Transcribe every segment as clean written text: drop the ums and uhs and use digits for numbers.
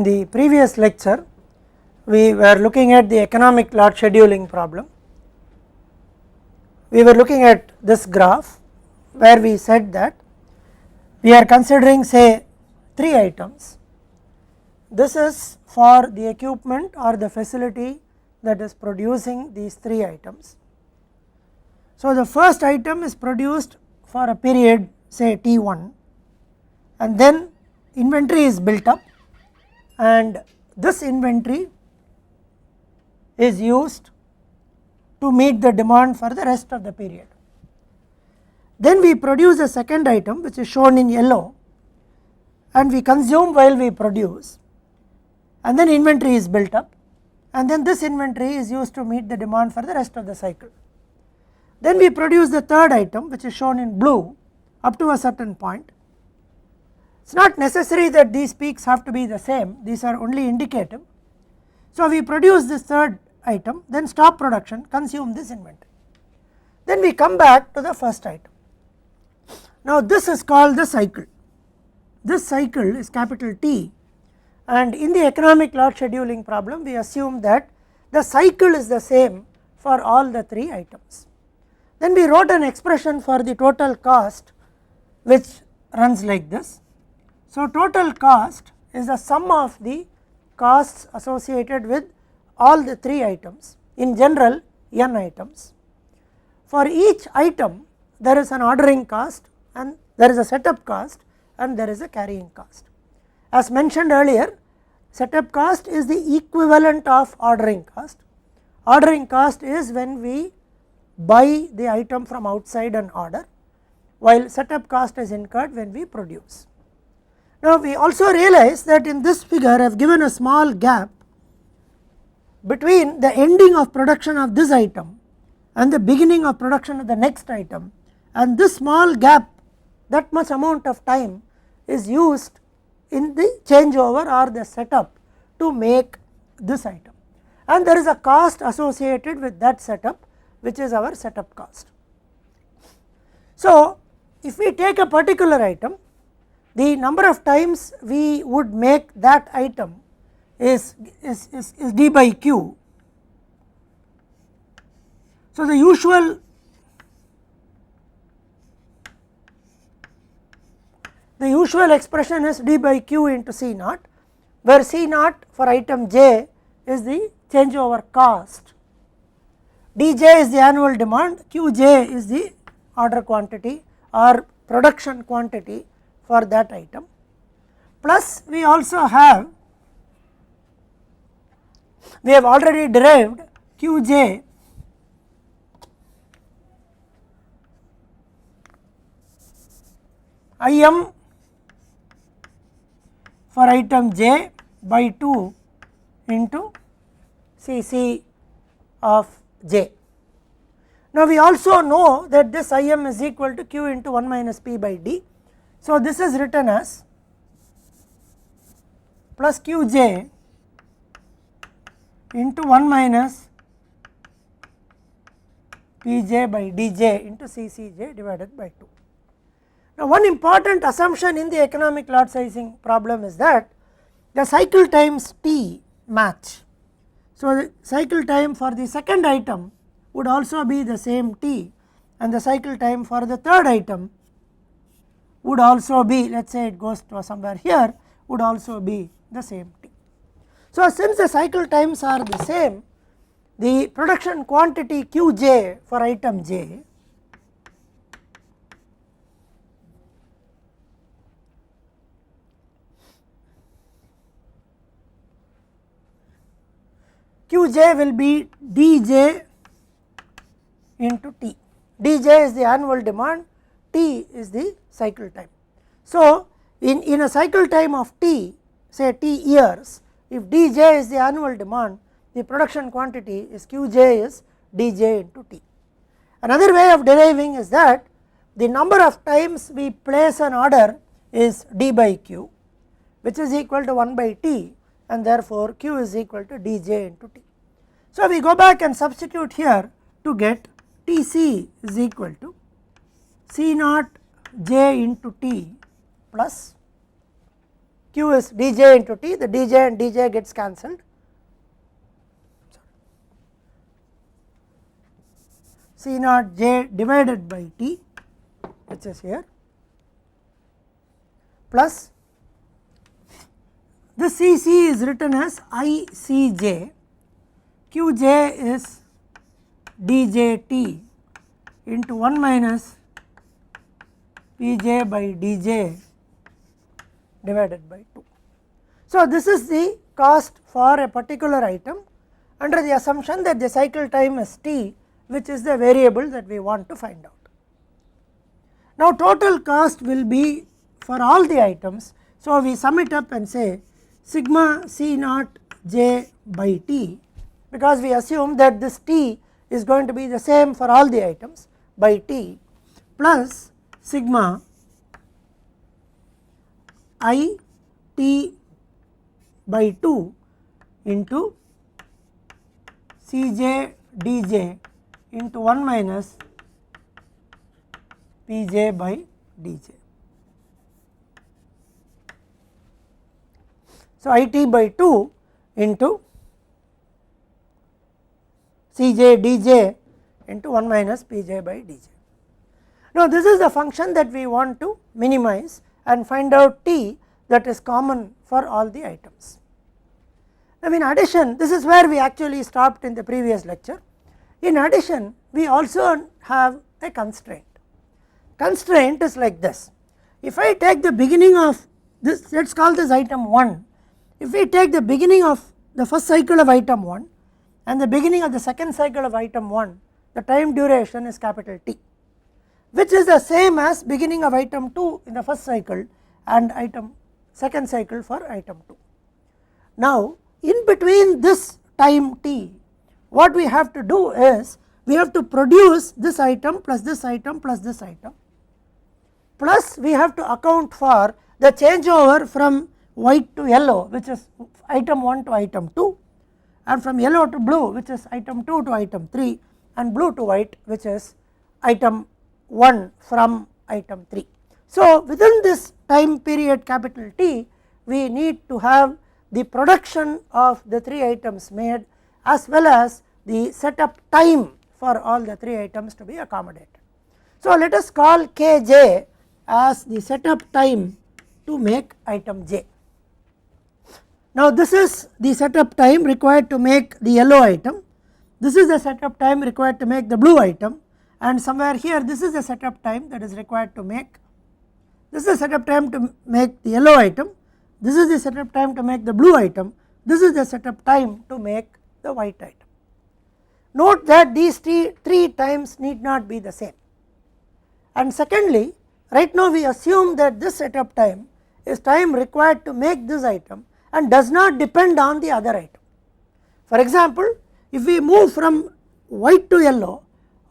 the previous lecture we were looking at the economic lot scheduling problem. We were looking at this graph where we said that we are considering say 3 items. This is for the equipment or the facility that is producing these 3 items. So the first item is produced for a period say T1 and then inventory is built up and this inventory is used to meet the demand for the rest of the period. Then we produce a second item which is shown in yellow and we consume while we produce and then inventory is built up and then this inventory is used to meet the demand for the rest of the cycle. Then we produce the third item which is shown in blue up to a certain point. It is not necessary that these peaks have to be the same, these are only indicative. So we produce this third item, then stop production, consume this inventory. Then we come back to the first item. Now this is called the cycle. This cycle is capital T and in the economic lot scheduling problem we assume that the cycle is the same for all the 3 items. Then we wrote an expression for the total cost which runs like this. So total cost is the sum of the costs associated with all the 3 items, in general n items. For each item there is an ordering cost and there is a setup cost and there is a carrying cost. As mentioned earlier, setup cost is the equivalent of ordering cost. Ordering cost is when we buy the item from outside and order, while setup cost is incurred when we produce. Now we also realize that in this figure I have given a small gap between the ending of production of this item and the beginning of production of the next item, and this small gap, that much amount of time is used in the changeover or the setup to make this item, and there is a cost associated with that setup which is our setup cost. So if we take a particular item, the number of times we would make that item is d by q. So the usual expression is d by q into C naught, where C naught for item j is the changeover cost, dj is the annual demand, qj is the order quantity or production quantity for that item, plus we also have, we have already derived qj Im for item j by 2 into Cc of j. Now we also know that this Im is equal to q into 1 minus p by d. So this is written as plus qj into 1 minus pj by dj into ccj divided by 2. Now one important assumption in the economic lot sizing problem is that the cycle times t match. So the cycle time for the second item would also be the same t and the cycle time for the third item would also be, let us say it goes to somewhere here, would also be the same t. So since the cycle times are the same, the production quantity qj for item j qj will be dj into t. dj is the annual demand, t is the cycle time. So in a cycle time of t, say t years, if dj is the annual demand, the production quantity is qj is dj into t. Another way of deriving is that the number of times we place an order is d by q, which is equal to 1 by t, and therefore q is equal to dj into t. So we go back and substitute here to get Tc is equal to C naught j into t plus Q is dj into T, the dj and dj gets cancelled. C naught j divided by T, which is here, plus this Cc is written as Icj, Qj is djt into 1 minus Pj by dj divided by 2. So, this is the cost for a particular item under the assumption that the cycle time is T, which is the variable that we want to find out. Now, total cost will be for all the items. So, we sum it up and say sigma C naught j by T, because we assume that this T is going to be the same for all the items, by T, plus sigma I T by 2 into Cj dj into 1 minus Pj by dj. So, It by 2 into Cj dj into 1 minus Pj by dj. Now, this is the function that we want to minimize and find out T that is common for all the items. Now, in addition, this is where we actually stopped in the previous lecture. In addition, we also have a constraint. Constraint is like this. If I take the beginning of this, let us call this item 1. If we take the beginning of the first cycle of item 1 and the beginning of the second cycle of item 1, the time duration is capital T, which is the same as beginning of item 2 in the first cycle and item second cycle for item 2. Now, in between this time T, what we have to do is we have to produce this item plus this item plus this item, plus we have to account for the changeover from white to yellow, which is item 1 to item 2, and from yellow to blue, which is item 2 to item 3, and blue to white, which is item 1 from item 3. So, within this time period capital T, we need to have the production of the 3 items made as well as the setup time for all the 3 items to be accommodated. So, let us call Kj as the setup time to make item j. Now, this is the setup time required to make the yellow item, this is the setup time required to make the blue item, and somewhere here this is the setup time that is required to make, this is the setup time to make the yellow item, this is the setup time to make the blue item, this is the setup time to make the white item. Note that these 3 times need not be the same. And secondly, right now we assume that this setup time is time required to make this item and does not depend on the other item. For example, if we move from white to yellow,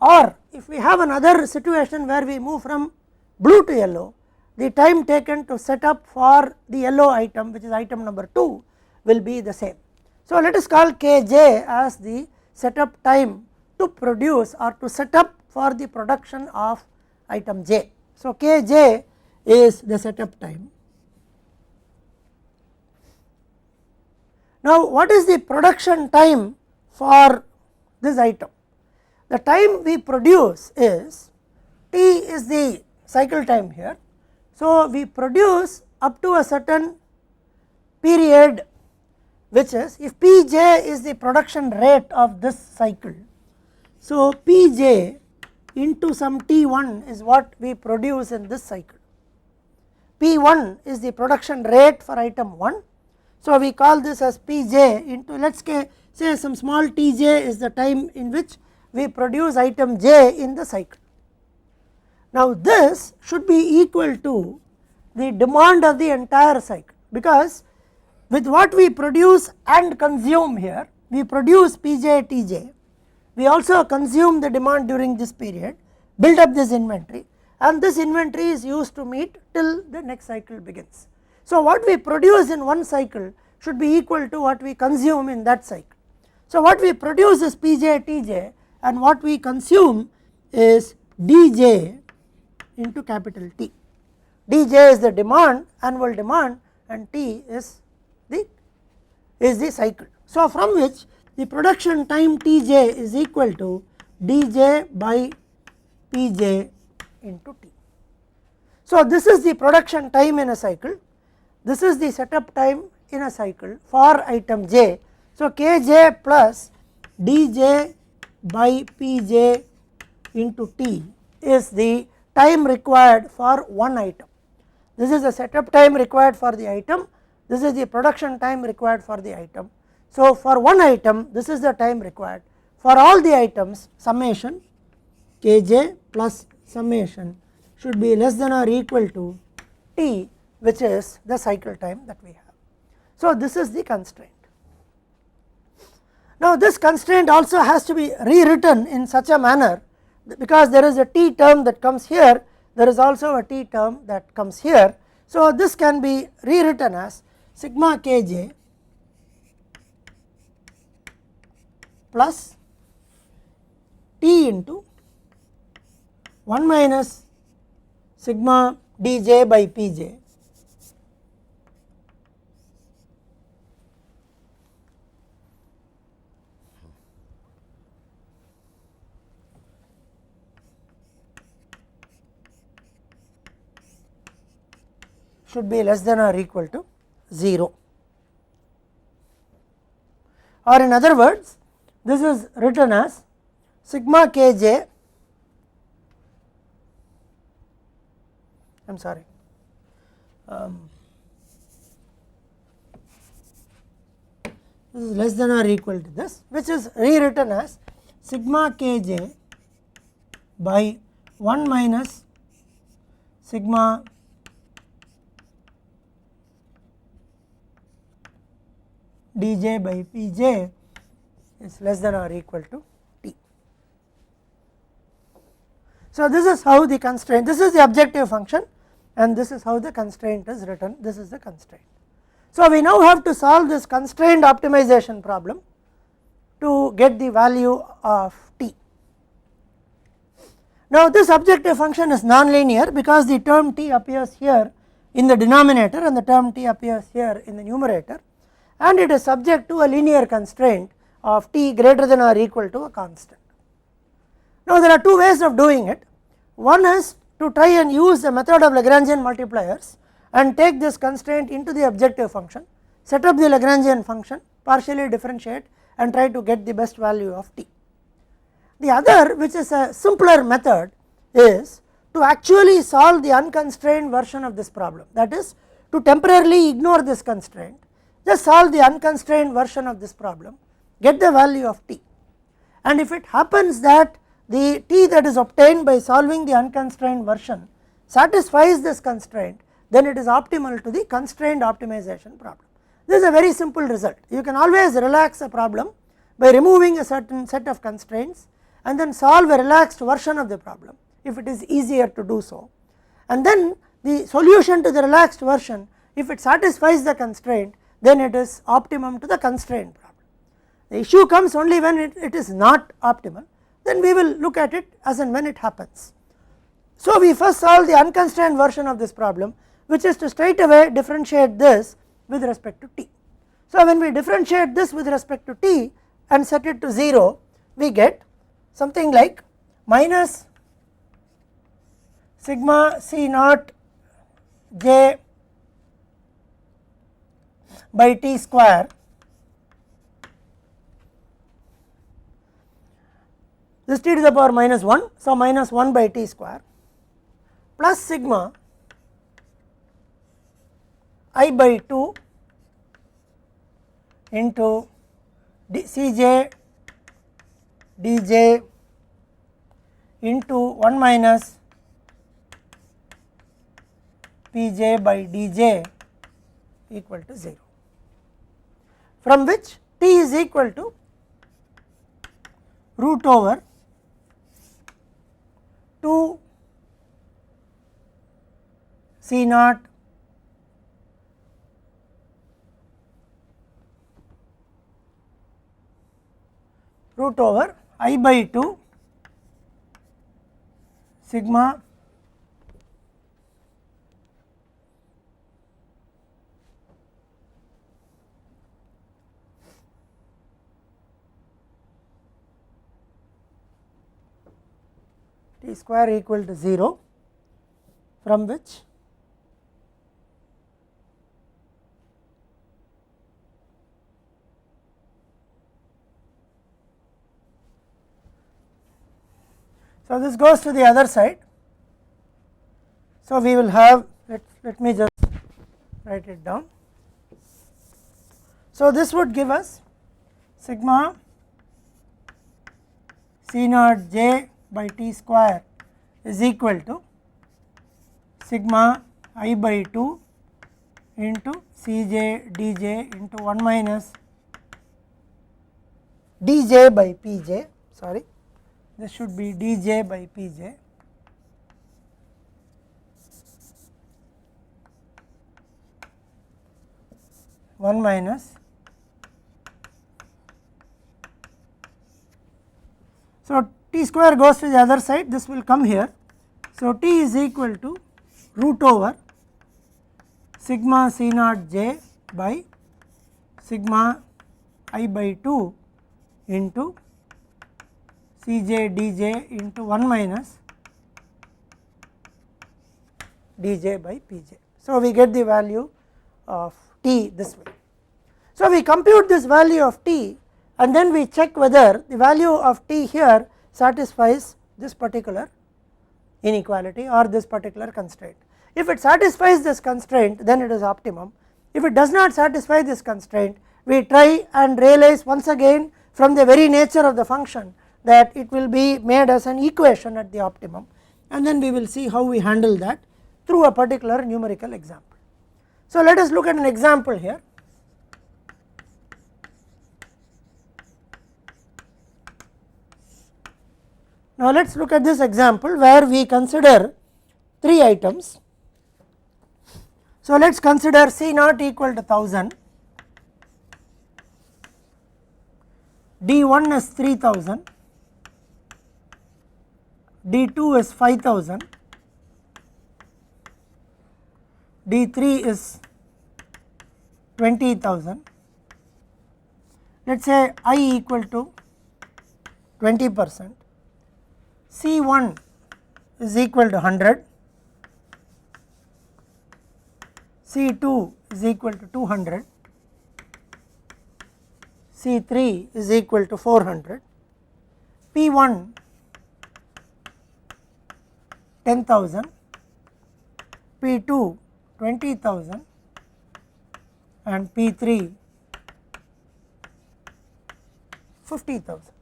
or if we have another situation where we move from blue to yellow, the time taken to set up for the yellow item, which is item number 2, will be the same. So, let us call Kj as the setup time to produce or to set up for the production of item j. So, Kj is the setup time. Now, what is the production time for this item? The time we produce is T is the cycle time here. So, we produce up to a certain period, which is if Pj is the production rate of this cycle. So, Pj into some T1 is what we produce in this cycle. P1 is the production rate for item 1. So, we call this as Pj into, let us say some small Tj is the time in which we produce item j in the cycle. Now, this should be equal to the demand of the entire cycle, because with what we produce and consume here, we produce Pj Tj, we also consume the demand during this period, build up this inventory, and this inventory is used to meet till the next cycle begins. So, what we produce in one cycle should be equal to what we consume in that cycle. So, what we produce is Pj Tj and what we consume is Dj into capital T. Dj is the demand, annual demand, and T is the cycle. So, from which the production time Tj is equal to dj by Pj into T. So, this is the production time in a cycle, this is the setup time in a cycle for item j. So, Kj plus dj by Pj into T is the time required for one item. This is the setup time required for the item, this is the production time required for the item. So, for one item this is the time required, for all the items summation Kj plus summation should be less than or equal to T, which is the cycle time that we have. So, this is the constraint. Now, this constraint also has to be rewritten in such a manner, because there is a T term that comes here, there is also a T term that comes here. So, this can be rewritten as sigma Kj plus T into 1 minus sigma dj by Pj should be less than or equal to 0, or in other words this is written as sigma Kj, I am sorry, this is less than or equal to this, which is rewritten as sigma Kj by 1 minus sigma dj by Pj is less than or equal to T. So, this is how the constraint, this is the objective function and this is how the constraint is written, this is the constraint. So, we now have to solve this constraint optimization problem to get the value of T. Now, this objective function is nonlinear because the term T appears here in the denominator and the term T appears here in the numerator, and it is subject to a linear constraint of T greater than or equal to a constant. Now, there are two ways of doing it. One is to try and use the method of Lagrangian multipliers and take this constraint into the objective function, set up the Lagrangian function, partially differentiate and try to get the best value of T. The other, which is a simpler method, is to actually solve the unconstrained version of this problem, that is to temporarily ignore this constraint, just solve the unconstrained version of this problem, get the value of T, and if it happens that the T that is obtained by solving the unconstrained version satisfies this constraint, then it is optimal to the constraint optimization problem. This is a very simple result. You can always relax a problem by removing a certain set of constraints and then solve a relaxed version of the problem if it is easier to do so, and then the solution to the relaxed version, if it satisfies the constraint, then it is optimum to the constraint problem. The issue comes only when it is not optimal, then we will look at it as and when it happens. So, we first solve the unconstrained version of this problem, which is to straight away differentiate this with respect to T. So, when we differentiate this with respect to T and set it to 0, we get something like minus sigma C naught j by T square this T to the power minus 1, so minus 1 by T square plus sigma I by 2 into Cj dj into 1 minus Pj by dj equal to 0, from which T is equal to root over 2 C naught root over I by 2 sigma T square equal to 0, from which so this goes to the other side. So we will have, let me just write it down. So this would give us sigma C naught j by T square is equal to sigma I by 2 into Cj dj into 1 minus dj by pj, sorry, this should be dj by pj one minus. So T square goes to the other side, this will come here. So T is equal to root over sigma C naught j by sigma I by 2 into Cj dj into 1 minus dj by pj. So we get the value of T this way. So we compute this value of T and then we check whether the value of T here satisfies this particular inequality or this particular constraint. If it satisfies this constraint, then it is optimum. If it does not satisfy this constraint, we try and realize once again from the very nature of the function that it will be made as an equation at the optimum, and then we will see how we handle that through a particular numerical example. So let us look at an example here. Now let us look at this example where we consider 3 items. So let us consider C naught equal to 1000, D1 is 3000, D2 is 5000, D3 is 20,000. Let us say I equal to 20%, C1 is equal to 100, C2 is equal to 200, C3 is equal to 400, P1 10,000, P2 20,000 and P3 50,000.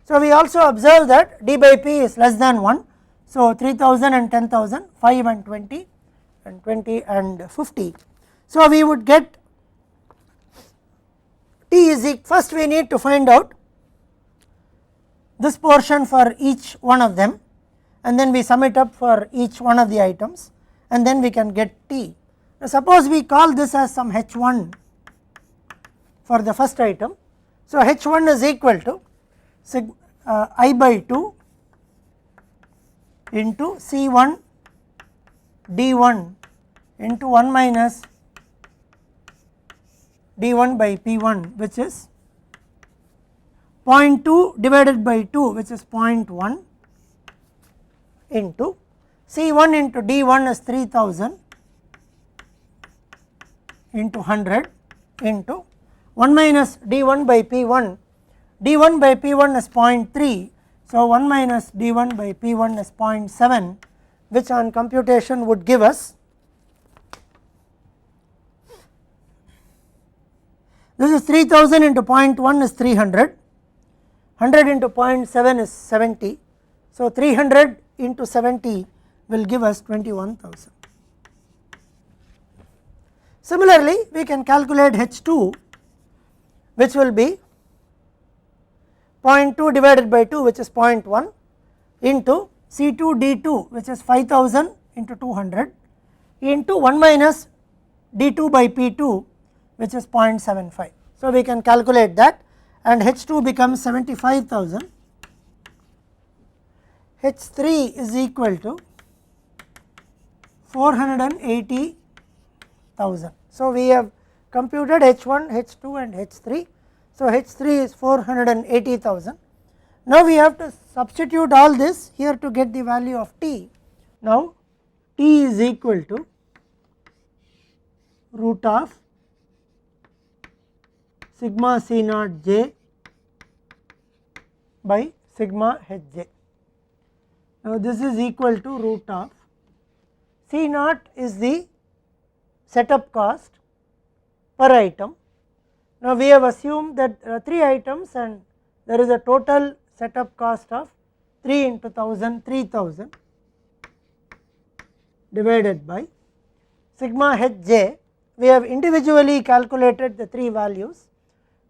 So we also observe that D by P is less than 1. So 3000 and 10,000, 5 and 20 and 20 and 50. So we would get T is equal, first we need to find out this portion for each one of them and then we sum it up for each one of the items and then we can get T. Now suppose we call this as some H1 for the first item. So H1 is equal to I by 2 into C1 D1 into 1 minus D1 by P1, which is 0.2 divided by 2, which is 0.1 into C1 into D1 is 3000 into 100 into 1 minus D1 by P1. D1 by P1 is 0.3, so 1 minus D1 by P1 is 0.7, which on computation would give us, this is 3000 into 0.1 is 300, 100 into 0.7 is 70, so 300 into 70 will give us 21,000. Similarly, we can calculate H2, which will be 0.2 divided by 2, which is 0.1 into C2 D2, which is 5000 into 200 into 1 minus D2 by P2, which is 0.75. So we can calculate that and H2 becomes 75,000. H3 is equal to 480,000. So we have computed H1, H2 and H3. So H3 is 480,000. Now we have to substitute all this here to get the value of t. Now t is equal to root of sigma C naught j by sigma h j. Now this is equal to root of C naught is the setup cost per item. Now we have assumed that 3 items and there is a total setup cost of 3 into 1000 3000 divided by sigma h j. We have individually calculated the 3 values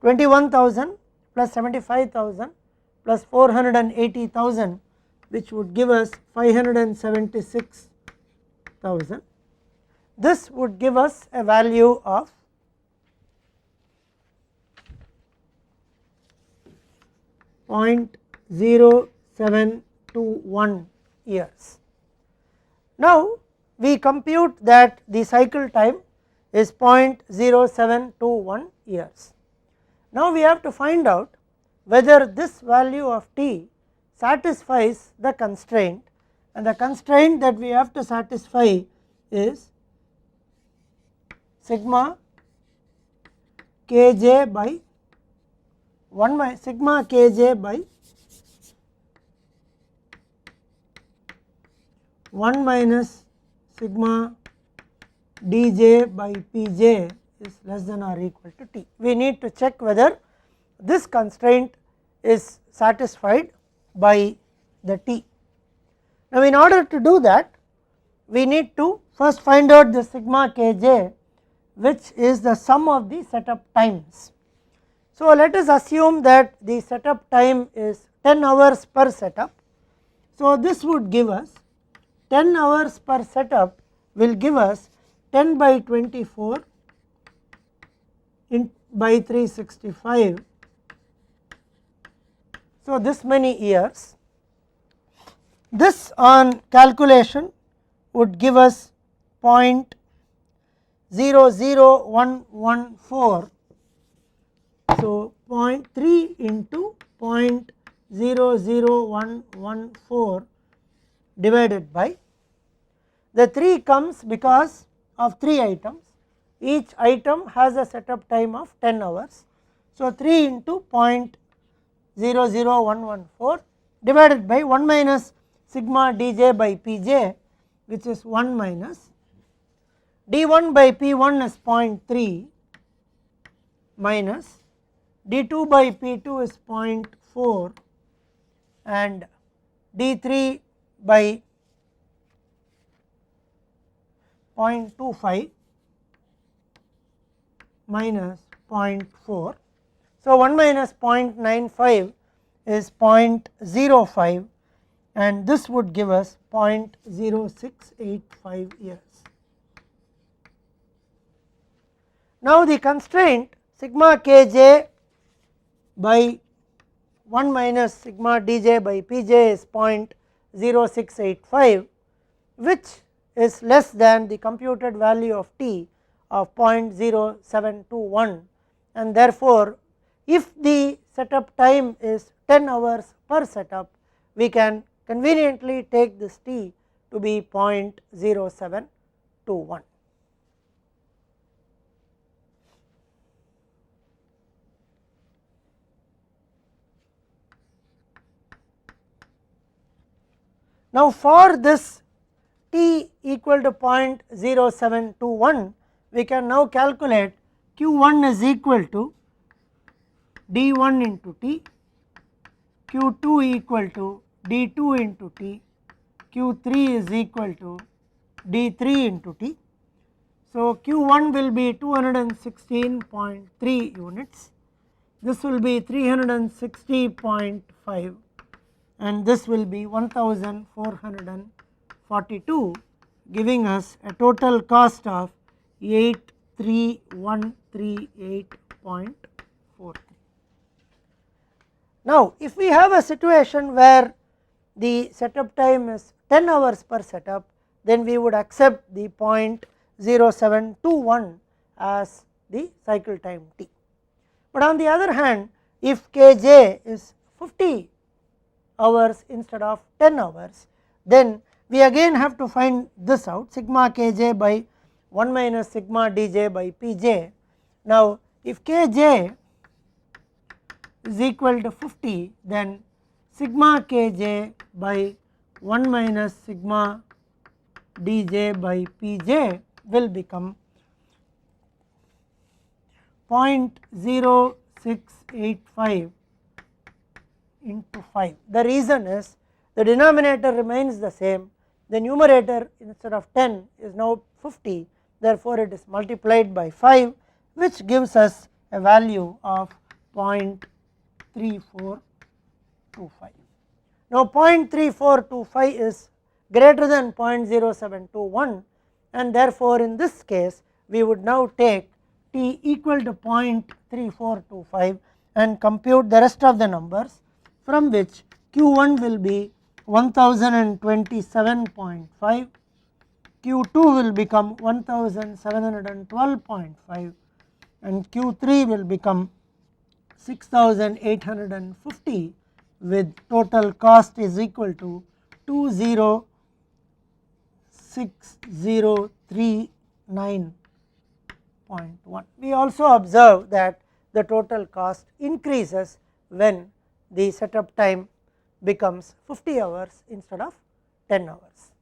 21,000 plus 75,000 plus 480,000, which would give us 576,000. This would give us a value of 0.0721 years. Now we compute that the cycle time is 0.0721 years. Now we have to find out whether this value of t satisfies the constraint, and the constraint that we have to satisfy is sigma kj by 1 sigma kj by 1 minus sigma dj by pj is less than or equal to t. We need to check whether this constraint is satisfied by the t. Now in order to do that, we need to first find out the sigma kj, which is the sum of the setup times. So let us assume that the setup time is 10 hours per setup. So this would give us 10 hours per setup will give us 10 by 24 by 365. So this many years. This on calculation would give us 0.00114. So 0.3 into 0.00114 divided by, the 3 comes because of 3 items. Each item has a setup time of 10 hours. So 3 into 0.00114 divided by 1 minus sigma dj by pj, which is 1 minus d1 by p1 is 0.3 minus d2 by p2 is 0.4 and d3 by 0.25 minus 0.4. So 1 minus 0.95 is 0.05 and this would give us 0.0685 years. Now the constraint sigma kj by 1 minus sigma dj by pj is 0.0685, which is less than the computed value of t of 0.0721, and therefore if the setup time is 10 hours per setup, we can conveniently take this t to be 0.0721. Now for this t equal to 0.0721, we can now calculate q1 is equal to d1 into t, q2 equal to d2 into t, q3 is equal to d3 into t. So q1 will be 216.3 units, this will be 360.5 and this will be 1442, giving us a total cost of 83138.43. Now if we have a situation where the setup time is 10 hours per setup, then we would accept the 0.0721 as the cycle time t. But on the other hand, if kj is 50 hours instead of 10 hours, then we again have to find this out, sigma kj by 1 minus sigma dj by pj. Now if kj is equal to 50, then sigma kj by 1 minus sigma dj by pj will become 0.0685 into 5. The reason is the denominator remains the same, the numerator instead of 10 is now 50, therefore it is multiplied by 5, which gives us a value of 0.3425. Now 0.3425 is greater than 0.0721, and therefore in this case we would now take t equal to 0.3425 and compute the rest of the numbers, from which q1 will be 1027.5, q2 will become 1712.5, and q3 will become 6850, with total cost is equal to 206,039.1. We also observe that the total cost increases when the setup time becomes 50 hours instead of 10 hours.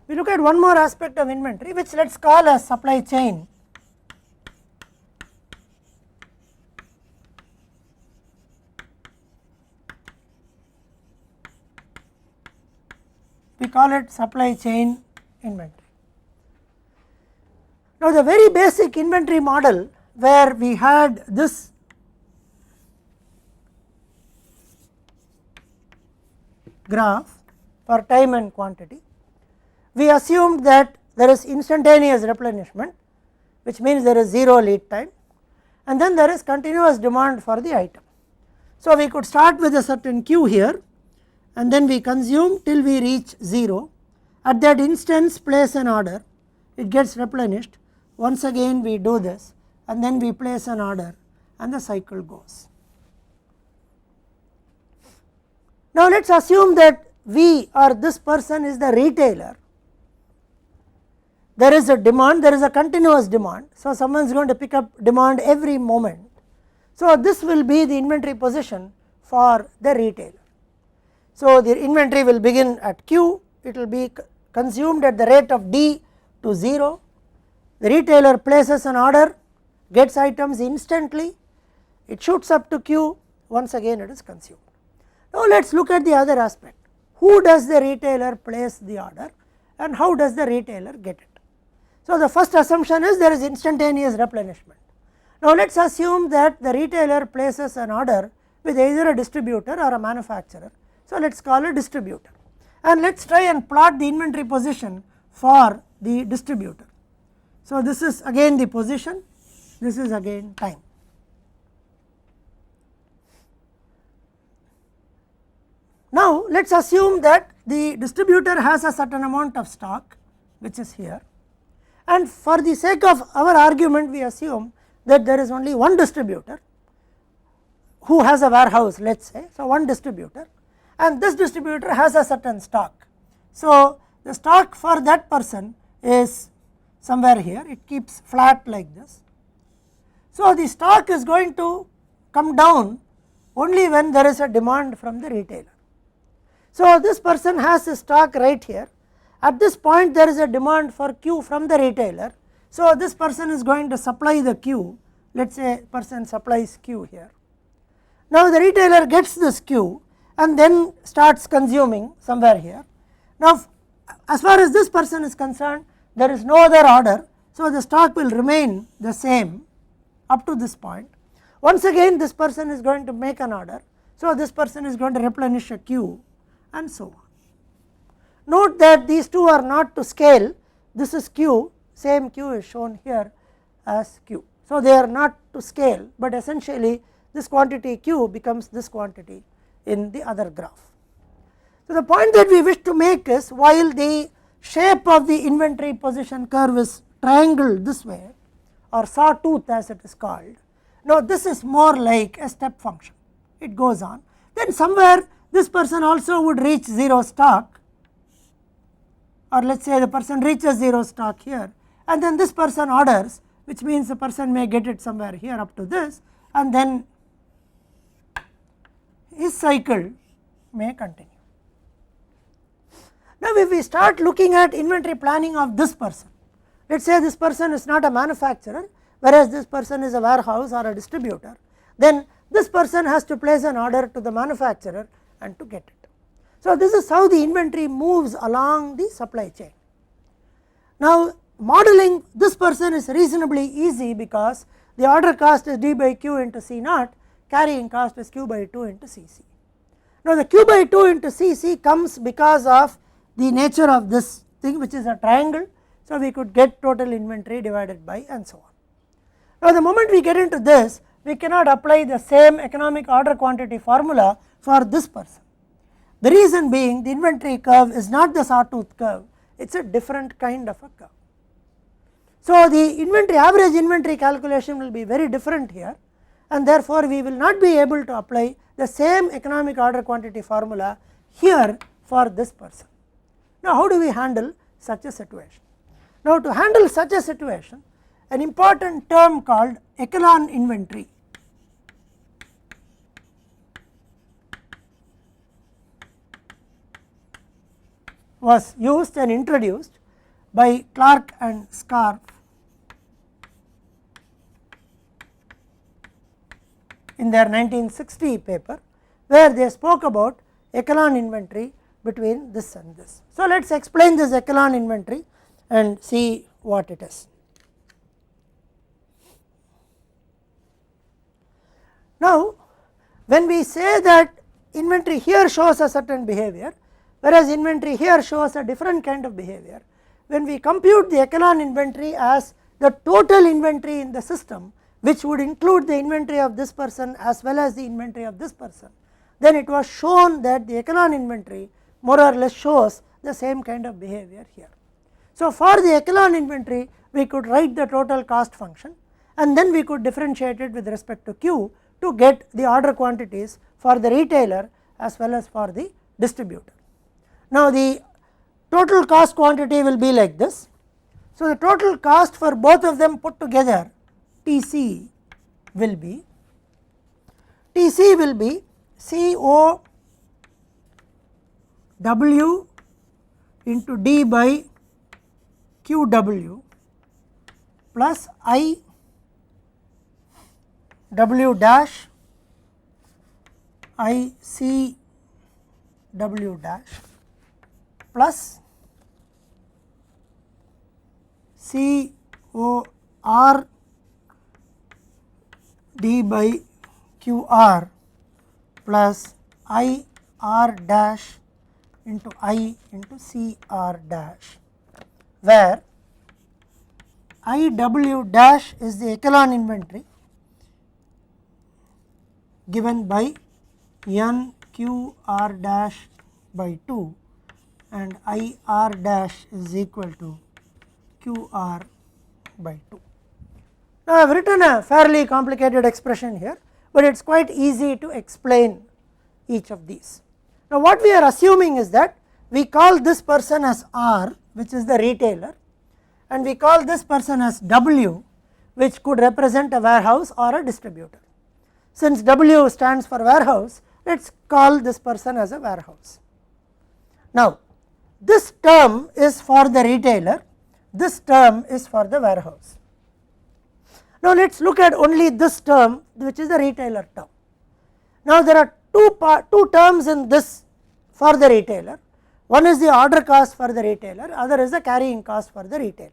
We look at one more aspect of inventory, which let us call as supply chain. We call it supply chain inventory. Now the very basic inventory model, where we had this graph for time and quantity, we assumed that there is instantaneous replenishment, which means there is 0 lead time, and then there is continuous demand for the item. So we could start with a certain Q here, and then we consume till we reach 0. At that instance place an order, it gets replenished, once again we do this, and then we place an order and the cycle goes. Now let us assume that we or this person is the retailer. There is a demand, there is a continuous demand, so someone is going to pick up demand every moment. So this will be the inventory position for the retailer. So the inventory will begin at Q, it will be consumed at the rate of D to 0. The retailer places an order, gets items instantly, it shoots up to Q, once again it is consumed. Now let us look at the other aspect. Who does the retailer place the order and how does the retailer get it? So the first assumption is there is instantaneous replenishment. Now let us assume that the retailer places an order with either a distributor or a manufacturer. So let us call a distributor, and let us try and plot the inventory position for the distributor. So this is again the position, this is again time. Now let us assume that the distributor has a certain amount of stock, which is here, and for the sake of our argument we assume that there is only one distributor who has a warehouse, let us say, so one distributor, and this distributor has a certain stock. So the stock for that person is somewhere here, it keeps flat like this. So the stock is going to come down only when there is a demand from the retailer. So this person has a stock right here, at this point there is a demand for Q from the retailer. So this person is going to supply the Q, let us say person supplies Q here. Now the retailer gets this Q and then starts consuming somewhere here. Now as far as this person is concerned, there is no other order, so the stock will remain the same up to this point. Once again this person is going to make an order, so this person is going to replenish a Q and so on. Note that these two are not to scale, this is Q, same Q is shown here as Q. So they are not to scale, but essentially this quantity Q becomes this quantity in the other graph. So the point that we wish to make is, while the shape of the inventory position curve is triangled this way, or sawtooth as it is called, now this is more like a step function, it goes on. then somewhere this person also would reach 0 stock, or let us say the person reaches 0 stock here, and then this person orders, which means the person may get it somewhere here up to this, and then his cycle may continue. Now, if we start looking at inventory planning of this person, let us say this person is not a manufacturer, whereas this person is a warehouse or a distributor, then this person has to place an order to the manufacturer and to get it. So, this is how the inventory moves along the supply chain. Now, modeling this person is reasonably easy because the order cost is d by q into c naught, carrying cost is q by 2 into cc. Now, the q by 2 into cc comes because of the nature of this thing, which is a triangle. So, we could get total inventory divided by and so on. Now, the moment we get into this, we cannot apply the same economic order quantity formula for this person. The reason being the inventory curve is not the sawtooth curve, it is a different kind of a curve. So, the inventory average inventory calculation will be very different here, and therefore, we will not be able to apply the same economic order quantity formula here for this person. Now, how do we handle such a situation? Now, to handle such a situation, an important term called Echelon inventory was used and introduced by Clark and Scarf in their 1960 paper, where they spoke about Echelon inventory between this and this. So, let us explain this Echelon inventory and see what it is. Now, when we say that inventory here shows a certain behavior, whereas inventory here shows a different kind of behavior, when we compute the Echelon inventory as the total inventory in the system, which would include the inventory of this person as well as the inventory of this person, then it was shown that the Echelon inventory more or less shows the same kind of behavior here. So, for the Echelon inventory, we could write the total cost function, and then we could differentiate it with respect to Q to get the order quantities for the retailer as well as for the distributor. Now, the total cost quantity will be like this. So, the total cost for both of them put together TC will be CO W into D by QW plus I W dash I C W dash plus C O R D by Q R plus I R dash into I into C R dash, where I W dash is the Echelon inventory given by N Q R dash by 2 and I R dash is equal to Q R by 2. Now, I have written a fairly complicated expression here, but it is quite easy to explain each of these. Now, what we are assuming is that we call this person as R, which is the retailer, and we call this person as W, which could represent a warehouse or a distributor. Since W stands for warehouse, let us call this person as a warehouse. Now, this term is for the retailer, this term is for the warehouse. Now, let us look at only this term, which is the retailer term. Now, there are two terms in this for the retailer. One is the order cost for the retailer, other is the carrying cost for the retailer.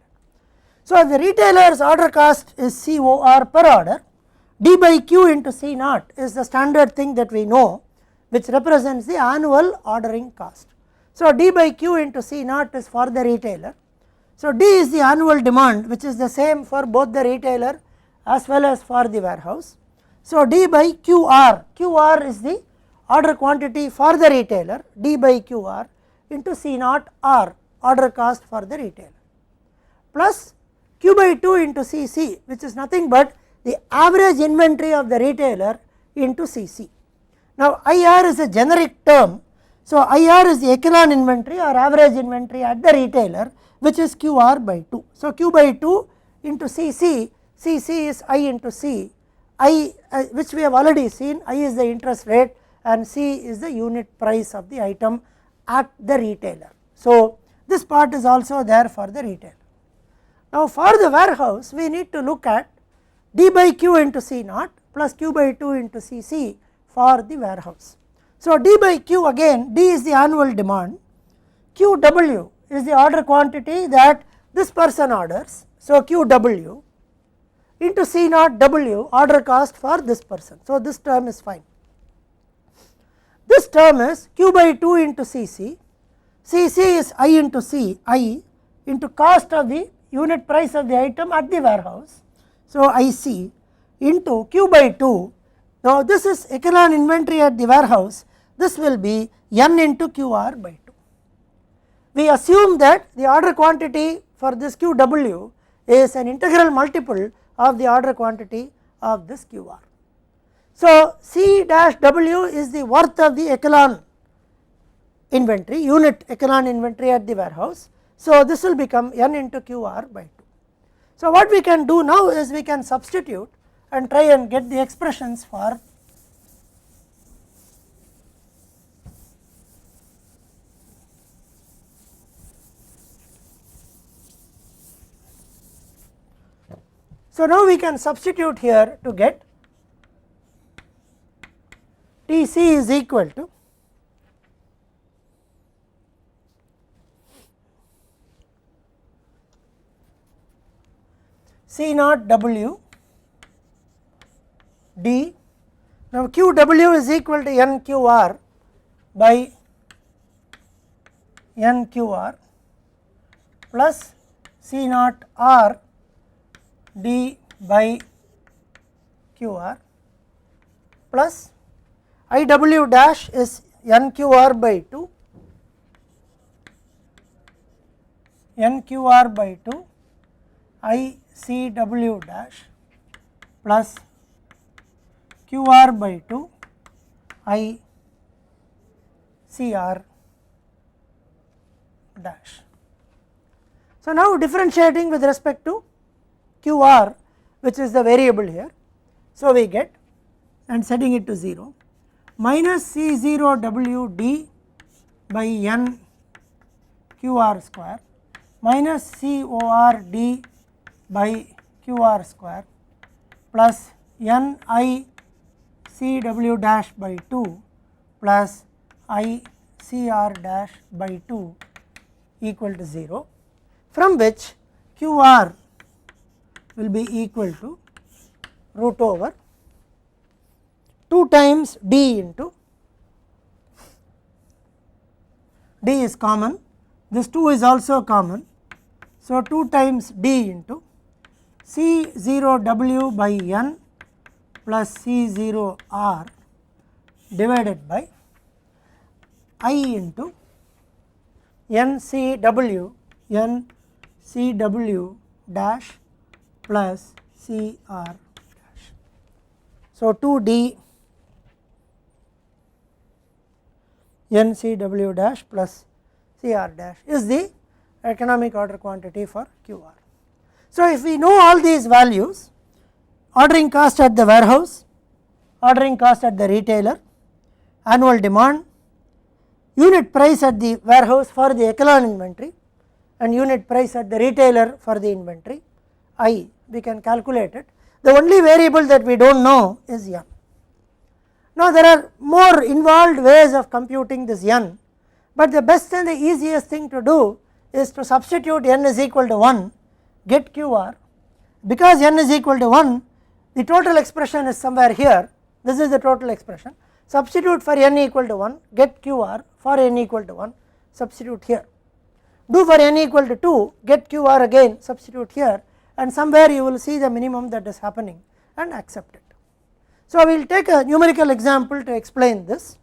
So, the retailer's order cost is COR per order, D by Q into C naught is the standard thing that we know, which represents the annual ordering cost. So, D by Q into C naught is for the retailer. So, D is the annual demand, which is the same for both the retailer as well as for the warehouse. So, D by QR, QR is the order quantity for the retailer, D by QR into C naught R, order cost for the retailer, plus Q by 2 into CC, which is nothing but the average inventory of the retailer into CC. Now IR is a generic term, so IR is the echelon inventory or average inventory at the retailer, which is QR by 2. So Q by 2 into CC, CC is I into C, I which we have already seen, I is the interest rate and C is the unit price of the item at the retailer. So this part is also there for the retailer. Now for the warehouse we need to look at D by Q into C naught plus Q by 2 into CC for the warehouse. So D by Q, again D is the annual demand, QW is the order quantity that this person orders, so QW into C naught W order cost for this person. So this term is fine. This term is Q by 2 into CC, CC is I into C, I into cost of the unit price of the item at the warehouse, so IC into Q by 2. Now this is echelon inventory at the warehouse, this will be N into QR by 2. We assume that the order quantity for this QW is an integral multiple of the order quantity of this QR. So C dash W is the worth of the echelon inventory, unit echelon inventory at the warehouse. So this will become N into QR by 2. So what we can do now is we can substitute and try and get the expressions for so now we can substitute here to get TC is equal to C naught W D. Now QW is equal to NQR by NQR plus C naught R D by QR plus IW dash is NQR by 2, NQR by 2 ICW dash plus QR by 2 ICR dash. So now differentiating with respect to QR, which is the variable here, so we get, and setting it to 0, minus C0 WD by N QR square minus CORD by QR square plus NI CW dash by 2 plus ICR dash by 2 equal to 0, from which QR will be equal to root over 2 times D into D is common, this 2 is also common, so 2 times D into C0W by N plus C0R divided by I into NCW dash plus CR dash. So 2D NCW dash plus CR dash is the economic order quantity for QR. So if we know all these values, ordering cost at the warehouse, ordering cost at the retailer, annual demand, unit price at the warehouse for the echelon inventory and unit price at the retailer for the inventory, I, we can calculate it. The only variable that we do not know is N. Now there are more involved ways of computing this N, but the best and the easiest thing to do is to substitute N is equal to 1, get QR. Because N is equal to 1, the total expression is somewhere here, this is the total expression, substitute for N equal to 1, get QR, for N equal to 1, substitute here. Do for N equal to 2, get QR again, substitute here, and somewhere you will see the minimum that is happening and accept it. So we will take a numerical example to explain this.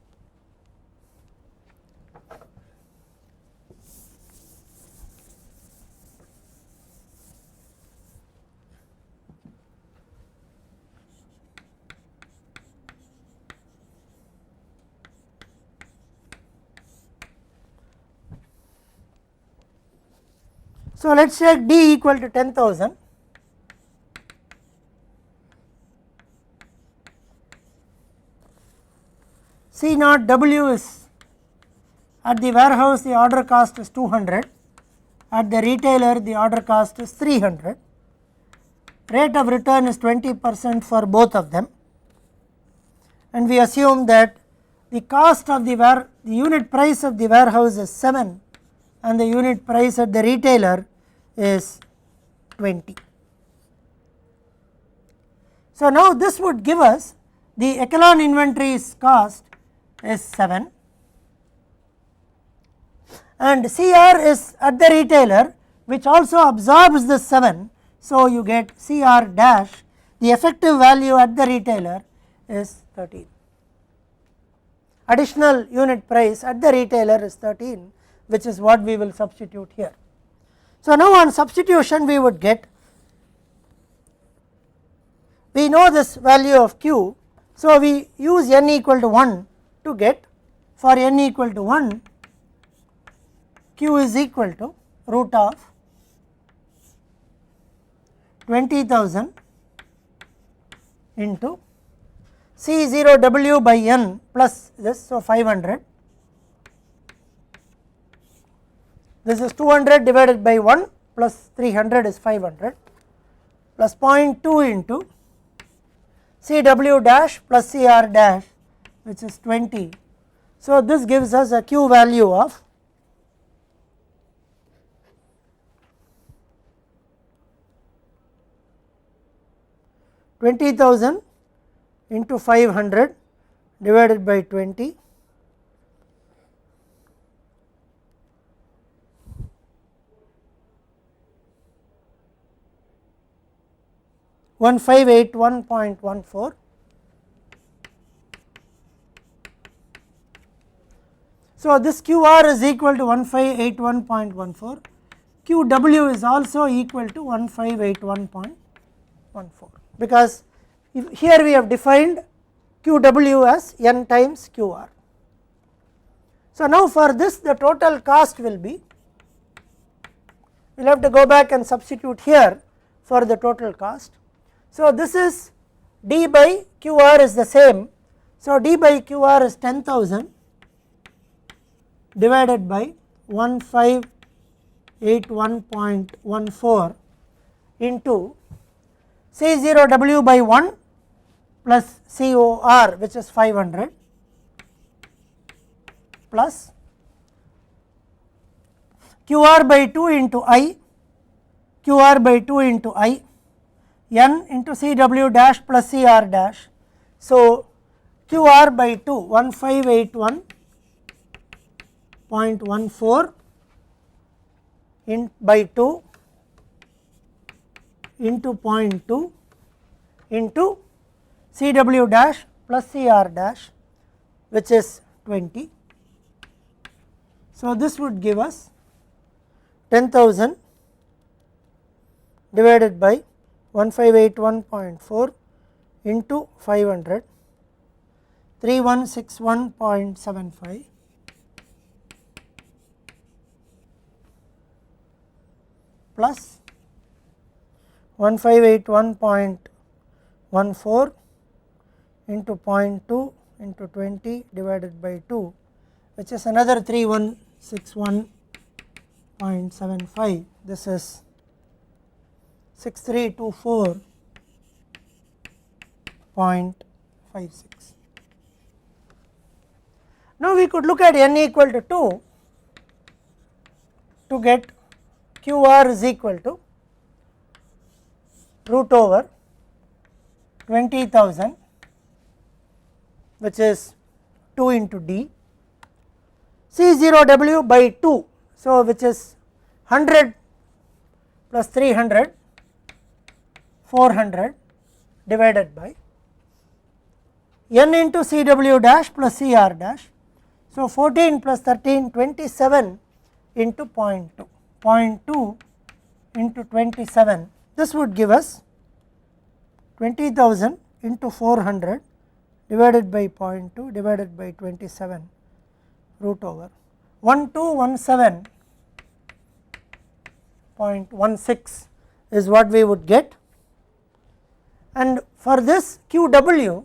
So, let us take D equal to 10,000. C naught W is at the warehouse the order cost is 200, at the retailer the order cost is 300, rate of return is 20% for both of them, and we assume that the cost of the unit price of the warehouse is 7 and the unit price at the retailer is 20. So, now this would give us the Echelon inventory's cost is 7 and CR is at the retailer which also absorbs this 7. So, you get CR dash, the effective value at the retailer is 13. Additional unit price at the retailer is 13, which is what we will substitute here. So, now on substitution we would get, we know this value of Q. So, we use n equal to 1 to get, for n equal to 1 Q is equal to root of 20,000 into C0 W by n plus this, so 500. This is 200 divided by 1 plus 300 is 500 plus 0.2 into CW dash plus CR dash, which is 20. So, this gives us a Q value of 20,000 into 500 divided by 20, one 1581.14. So, this QR is equal to 1581.14, QW is also equal to 1581.14, because here we have defined QW as n times QR. So, now for this the total cost will be, we will have to go back and substitute here for the total cost. So, this is D by QR is the same. So, D by QR is 10,000 divided by 1581.14 into C0 W by 1 plus COR, which is 500, plus QR by 2 into I, QR by 2 into I, n into CW dash plus CR dash. So, QR by 2 1581.14 in by 2 into 0.2 into CW dash plus CR dash, which is 20. So, this would give us 10,000 divided by 1581.4 into 500, 3161.75 plus 1581.14 into 0.2 into 20 divided by 2, which is another 3161.75. This is 6324.56. Now, we could look at n equal to 2 to get QR is equal to root over 20,000, which is 2 into D, C0 W by 2, so which is 100 plus 300, 400 divided by n into CW dash plus CR dash. So, 14 plus 13, 27 into 0.2, 0.2 into 27, this would give us 20,000 into 400 divided by 0.2 divided by 27 root over 1217 0.16 is what we would get, and for this QW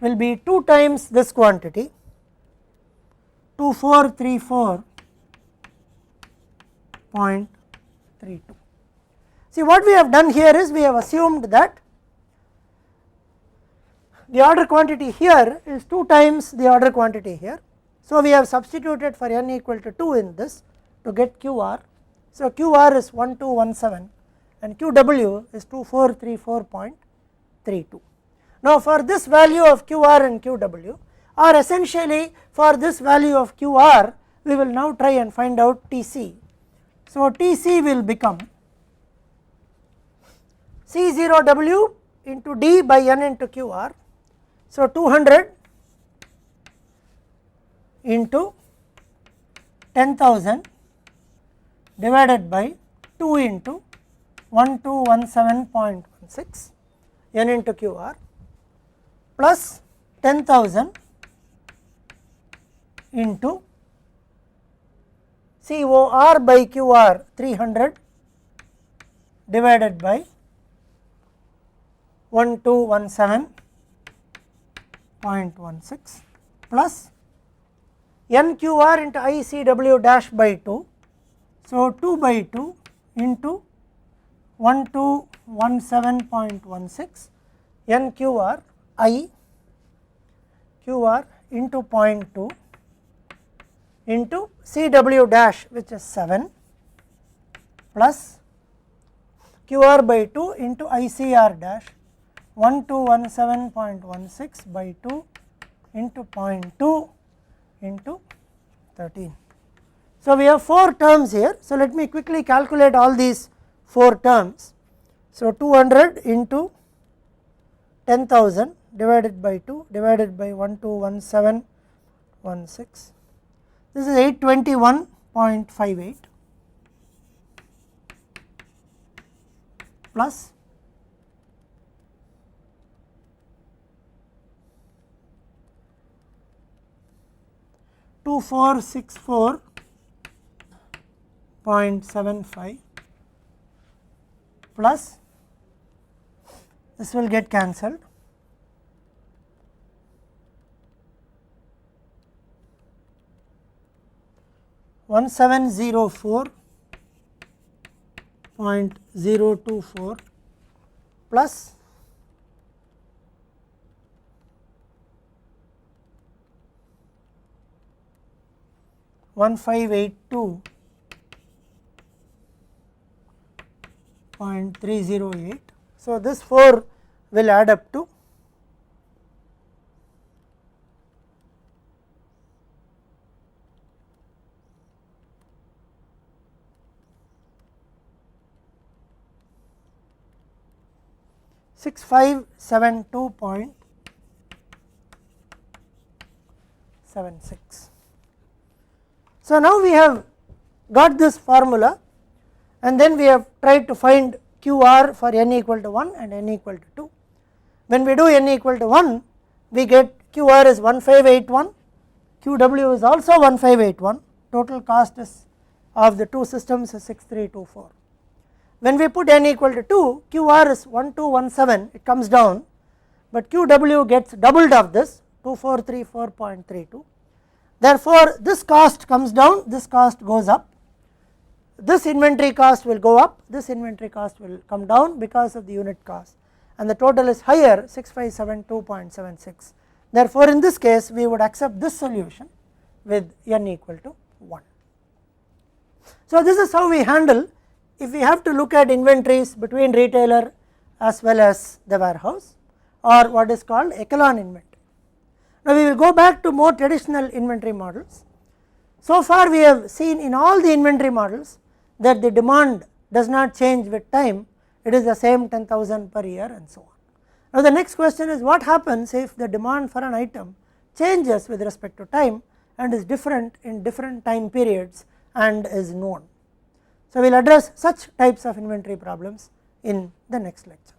will be 2 times this quantity 2434.32. See, what we have done here is we have assumed that the order quantity here is 2 times the order quantity here. So, we have substituted for n equal to 2 in this to get QR. So, QR is 1217 and QW is 2434.32. Now, for this value of QR and QW, or essentially for this value of QR, we will now try and find out TC. So, TC will become C0W into D by N into QR. So, 200 into 10,000 divided by 2 into 1217.16 N into QR plus 10,000 into COR by QR 300 divided by 1217.16 plus NQR into ICW dash by 2. So, 2 by 2 into 1217.16 NQR I QR into 0.2 into CW dash, which is 7, plus QR by 2 into ICR dash 1217.16 by 2 into 0.2 into 13. So, we have 4 terms here. So, let me quickly calculate all these 4 terms. So, 200 into 10,000 divided by 2 divided by 1217.16, this is 821.58 plus 2464.75 plus, this will get cancelled, 1704.024 plus 1582.308. So, this 4 will add up to 6572.76. So, now we have got this formula and then we have tried to find QR for n equal to 1 and n equal to 2. When we do n equal to 1, we get QR is 1581, QW is also 1581, total cost is of the 2 systems is 6324. When we put n equal to 2, QR is 1217, it comes down, but QW gets doubled of this 2434.32. Therefore, this cost comes down, this cost goes up, this inventory cost will go up, this inventory cost will come down because of the unit cost, and the total is higher 6572.76. Therefore, in this case we would accept this solution with n equal to 1. So, this is how we handle if we have to look at inventories between retailer as well as the warehouse, or what is called Echelon inventory. Now, we will go back to more traditional inventory models. So far we have seen in all the inventory models that the demand does not change with time, it is the same 10,000 per year and so on. Now, the next question is what happens if the demand for an item changes with respect to time and is different in different time periods and is known. So, we will address such types of inventory problems in the next lecture.